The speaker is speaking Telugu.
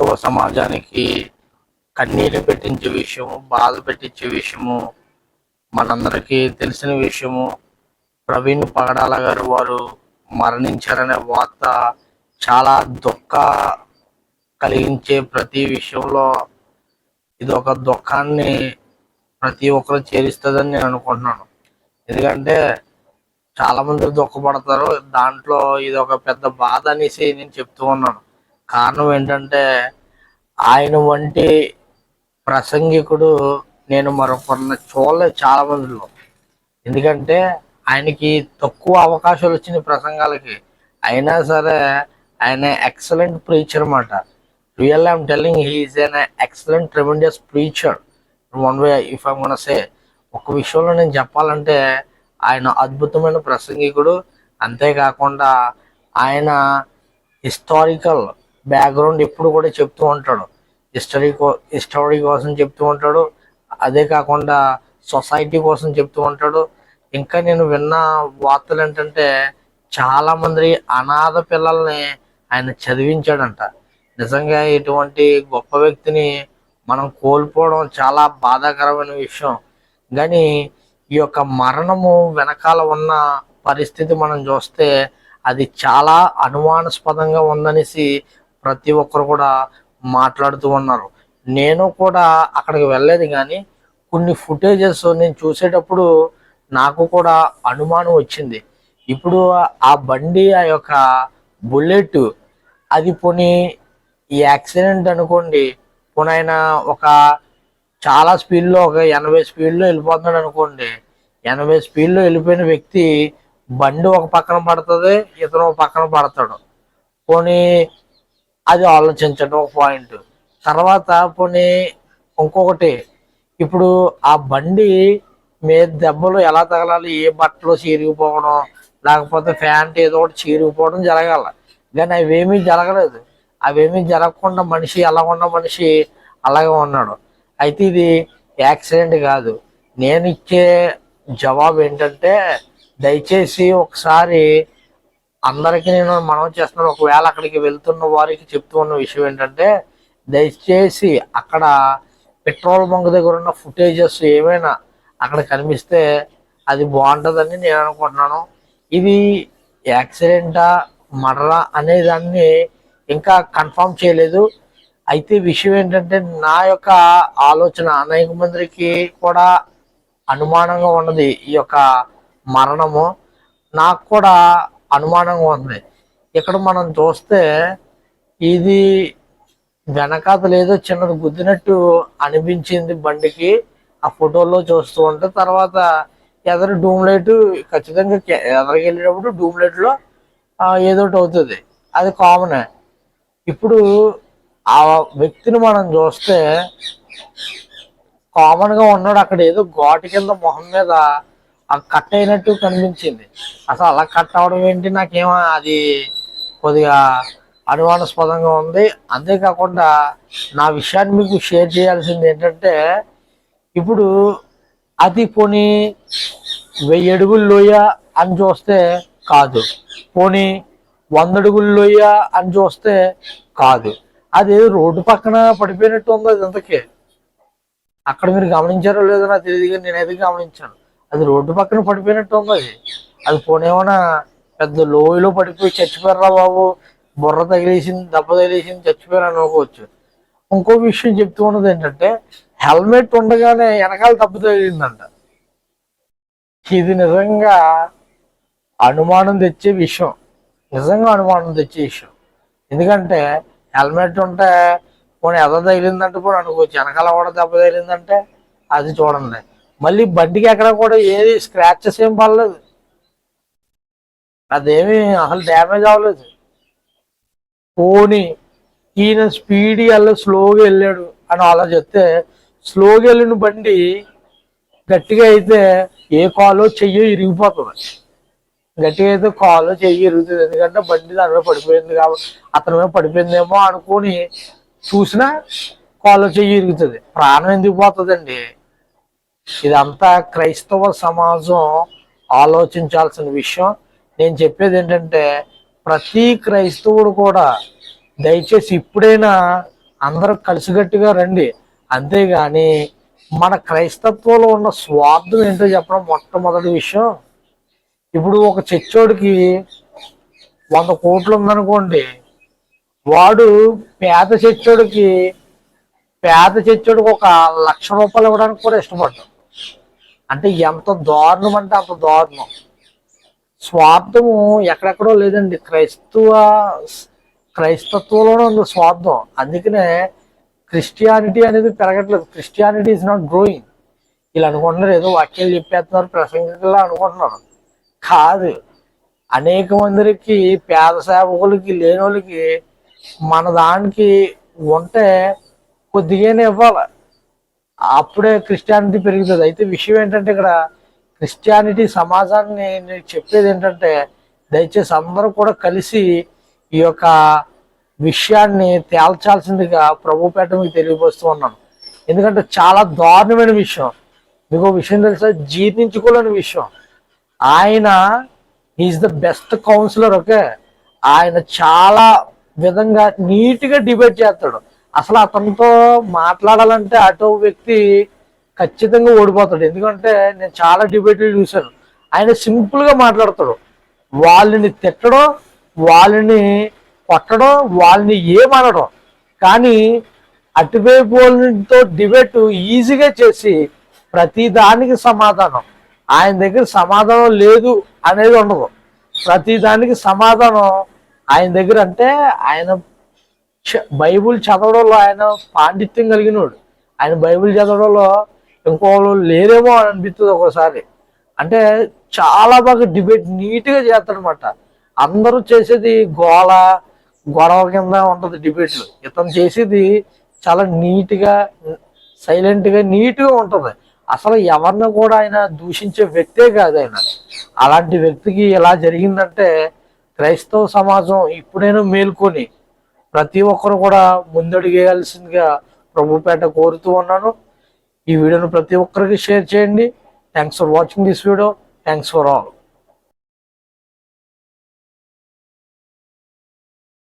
క్రైస్తవ సమాజానికి కన్నీరు పెట్టించే విషయము, బాధ పెట్టించే విషయము, మనందరికీ తెలిసిన విషయము. ప్రవీణ్ పగడాల గారు వారు మరణించారనే వార్త చాలా దుఃఖ కలిగించే ప్రతి విషయంలో ఇది ఒక దుఃఖాన్ని ప్రతి ఒక్కరు చేరుస్తుందని నేను అనుకుంటున్నాను. ఎందుకంటే చాలా మంది దుఃఖపడతారు, దాంట్లో ఇది ఒక పెద్ద బాధ అనేసి నేను చెప్తూ ఉన్నాను. కారణం ఏంటంటే ఆయన వంటి ప్రసంగికుడు నేను మరొకరిని చూడలేదు చాలా మందిలో. ఎందుకంటే ఆయనకి తక్కువ అవకాశాలు వచ్చినాయి ప్రసంగాలకి, అయినా సరే ఆయన ఎక్సలెంట్ ప్రీచర్ అన్నమాట. Real I'm telling he is an excellent tremendous preacher one way if I gonna say. ఒక విషయంలో నేను చెప్పాలంటే ఆయన అద్భుతమైన ప్రసంగికుడు. అంతేకాకుండా ఆయన హిస్టారికల్ బ్యాక్గ్రౌండ్ ఎప్పుడు కూడా చెప్తూ ఉంటాడు, హిస్టరీ కోసం చెప్తూ ఉంటాడు. అదే కాకుండా సొసైటీ కోసం చెప్తూ ఉంటాడు. ఇంకా నేను విన్న వార్తలు ఏంటంటే చాలా మంది అనాథ పిల్లల్ని ఆయన చదివించాడంట. నిజంగా ఇటువంటి గొప్ప వ్యక్తిని మనం కోల్పోవడం చాలా బాధాకరమైన విషయం. కానీ ఈ యొక్క మరణము వెనకాల ఉన్న పరిస్థితి మనం చూస్తే అది చాలా అనుమానాస్పదంగా ఉందనేసి ప్రతి ఒక్కరు కూడా మాట్లాడుతూ ఉన్నారు. నేను కూడా అక్కడికి వెళ్ళలేదు, కానీ కొన్ని ఫుటేజెస్ నేను చూసేటప్పుడు నాకు కూడా అనుమానం వచ్చింది. ఇప్పుడు ఆ బండి, ఆ యొక్క బుల్లెట్, అది పోనీ ఈ యాక్సిడెంట్ అనుకోండి, పోనీ ఆయన ఒక చాలా స్పీడ్లో ఒక 80 స్పీడ్లో వెళ్ళిపోతున్నాడు అనుకోండి. 80 స్పీడ్లో వెళ్ళిపోయిన వ్యక్తి బండి ఒక పక్కన పడుతుంది, ఇతను ఒక పక్కన పడతాడు. పోనీ అది ఆలోచించండి ఒక పాయింట్. తర్వాత పోనీ ఇంకొకటి, ఇప్పుడు ఆ బండి మీద దెబ్బలు ఎలా తగలాలి, ఏ బట్టలు చీరిగిపోవడం లేకపోతే ప్యాంట్ ఏదో ఒకటి చీరిగిపోవడం జరగాల. కానీ అవేమీ జరగలేదు. అవేమీ జరగకుండా మనిషి ఎలా ఉన్న మనిషి అలాగే ఉన్నాడు. అయితే ఇది యాక్సిడెంట్ కాదు. నేను ఇచ్చే జవాబు ఏంటంటే దయచేసి ఒకసారి అందరికీ నేను మనం చేస్తున్నాను, ఒకవేళ అక్కడికి వెళ్తున్న వారికి చెప్తూ ఉన్న విషయం ఏంటంటే దయచేసి అక్కడ పెట్రోల్ బంక్ దగ్గర ఉన్న ఫుటేజెస్ ఏమైనా అక్కడ కనిపిస్తే అది బాగుంటుందని నేను అనుకుంటున్నాను. ఇది యాక్సిడెంటా మర్డరా అనే దాన్ని ఇంకా కన్ఫర్మ్ చేయలేదు. అయితే విషయం ఏంటంటే నా యొక్క ఆలోచన అనేక మందికి కూడా అనుమానంగా ఉన్నది. ఈ యొక్క మరణము నాకు కూడా అనుమానంగా ఉంది. ఇక్కడ మనం చూస్తే ఇది వెనకాతలు ఏదో చిన్నది గుద్దినట్టు అనిపించింది బండికి ఆ ఫోటోలో చూస్తూ ఉంటే. తర్వాత ఎదరు డూమ్ లైట్, ఖచ్చితంగా ఎదరికి వెళ్ళేటప్పుడు డూమ్ లైట్లో ఏదోటి అవుతుంది, అది కామనే. ఇప్పుడు ఆ వ్యక్తిని మనం చూస్తే కామన్గా ఉన్నాడు, అక్కడ ఏదో ఘాటు కింద మొహం మీద కట్ అయినట్టు కనిపించింది. అసలు అలా కట్ అవడం ఏంటి, నాకేమో అది కొద్దిగా అనుమానాస్పదంగా ఉంది. అంతేకాకుండా నా విషయాన్ని మీకు షేర్ చేయాల్సింది ఏంటంటే ఇప్పుడు అది పోనీ 1000 అడుగుల లోయ అని చూస్తే కాదు, పోనీ 100 అడుగుల లోయ అని చూస్తే కాదు, అది రోడ్డు పక్కన పడిపోయినట్టు ఉంది. అది ఇంతకే అక్కడ మీరు గమనించారో లేదో నాకు తెలియదు, కానీ నేనైతే గమనించాను. అది రోడ్డు పక్కన పడిపోయినట్టు ఉంది. అది పోనీ ఏమైనా పెద్ద లోయలో పడిపోయి చచ్చిపోయారా బాబు, బుర్ర తగిలేసింది, దెబ్బ తగిలేసింది, చచ్చిపోయారు అనుకోవచ్చు. ఇంకో విషయం చెప్తూ ఉన్నది ఏంటంటే హెల్మెట్ ఉండగానే వెనకాల దెబ్బ తగిలిందంట. ఇది నిజంగా అనుమానం తెచ్చే విషయం, నిజంగా అనుమానం తెచ్చే విషయం. ఎందుకంటే హెల్మెట్ ఉంటే పోనీ ఎద తగిలిందంటే పోనీ అనుకోవచ్చు, వెనకాల కూడా దెబ్బ తగిలిందంటే అది చూడండి. మళ్ళీ బండికి ఎక్కడ కూడా ఏది స్క్రాచెస్ ఏం పడలేదు, అదేమి అసలు డ్యామేజ్ అవ్వలేదు. పోనీ ఈయన స్పీడ్ స్లోగా వెళ్ళాడు అని అలా చెప్తే, స్లోగా వెళ్ళిన బండి గట్టిగా అయితే ఏ కాలో చెయ్యో ఇరిగిపోతుంది. గట్టిగా అయితే కాలో చెయ్యి ఇరుగుతుంది, ఎందుకంటే బండి దాని మీద పడిపోయింది కాబట్టి. అతని మీద పడిపోయిందేమో అనుకుని చూసినా కాలో చెయ్యి ఇరుగుతుంది, ప్రాణం ఎందుకు పోతుందండి? ఇదంతా క్రైస్తవ సమాజం ఆలోచించాల్సిన విషయం. నేను చెప్పేది ఏంటంటే ప్రతి క్రైస్తవుడు కూడా దయచేసి ఇప్పుడైనా అందరూ కలిసికట్టుగా రండి. అంతేగాని మన క్రైస్తత్వంలో ఉన్న స్వార్థం ఏంటో చెప్పడం మొట్టమొదటి విషయం. ఇప్పుడు ఒక చర్చోడికి 100 కోట్లు ఉందనుకోండి, వాడు పేద చర్చోడికి ఒక ₹1,00,000 ఇవ్వడానికి కూడా ఇష్టపడ్డాడు. అంటే ఎంత దారుణం అంటే అంత దారుణం. స్వార్థము ఎక్కడెక్కడో లేదండి, క్రైస్తత్వంలోనే ఉంది స్వార్థం. అందుకనే క్రిస్టియానిటీ అనేది పెరగట్లేదు. Christianity is not growing. వీళ్ళు అనుకుంటున్నారు ఏదో వాక్యాలు చెప్పేస్తున్నారు, ప్రసంగికులు అనుకుంటున్నారు. కాదు, అనేక మందికి, పేద సేవకులకి, లేని వాళ్ళకి మన దానికి ఉంటే కొద్దిగానే ఇవ్వాలి. అప్పుడే క్రిస్టియానిటీ పెరుగుతుంది. అయితే విషయం ఏంటంటే ఇక్కడ క్రిస్టియానిటీ సమాజాన్ని నేను చెప్పేది ఏంటంటే, దయచేసి అందరూ కూడా కలిసి ఈ యొక్క విషయాన్ని తేల్చాల్సిందిగా ప్రభుపేట మీకు తెలియపరుస్తూ ఉన్నాను. ఎందుకంటే చాలా దారుణమైన విషయం. మీకు విషయం తెలుసా, జీర్ణించుకోలేని విషయం. ఆయన is the best counsellor. Okay, ఆయన చాలా విధంగా నీట్గా డిబేట్ చేస్తాడు. అసలు అతనితో మాట్లాడాలంటే అటో వ్యక్తి ఖచ్చితంగా ఓడిపోతాడు. ఎందుకంటే నేను చాలా డిబేట్లు చూశాను. ఆయన సింపుల్గా మాట్లాడతాడు. వాళ్ళని తిట్టడం, వాళ్ళని కొట్టడం, వాళ్ళని ఏమనడం. కానీ అటువైపు వాళ్ళతో డిబేట్ ఈజీగా చేసి ప్రతి దానికి సమాధానం. ఆయన దగ్గర సమాధానం లేదు అనేది ఉండదు. ప్రతి దానికి సమాధానం ఆయన దగ్గర. అంటే ఆయన బైబుల్ చదవడంలో ఆయన పాండిత్యం కలిగినోడు. ఆయన బైబుల్ చదవడంలో ఇంకోళ్ళు లేరేమో అని అనిపిస్తుంది ఒక్కోసారి. అంటే చాలా బాగా డిబేట్ నీట్గా చేస్తాడనమాట. అందరూ చేసేది గొడవ కింద ఉంటుంది డిబేట్లు. ఇతను చేసేది చాలా నీట్గా, సైలెంట్గా, నీట్గా ఉంటుంది. అసలు ఎవరిని కూడా ఆయన దూషించే వ్యక్తే కాదు ఆయన. అలాంటి వ్యక్తికి ఎలా జరిగిందంటే, క్రైస్తవ సమాజం ఇప్పుడైనా మేల్కొని ప్రతి ఒక్కరు కూడా ముందడుగేయాల్సిందిగా ప్రభుపేట కోరుతూ ఉన్నాను. ఈ వీడియోను ప్రతి ఒక్కరికి షేర్ చేయండి. Thanks for watching this video. Thanks for all.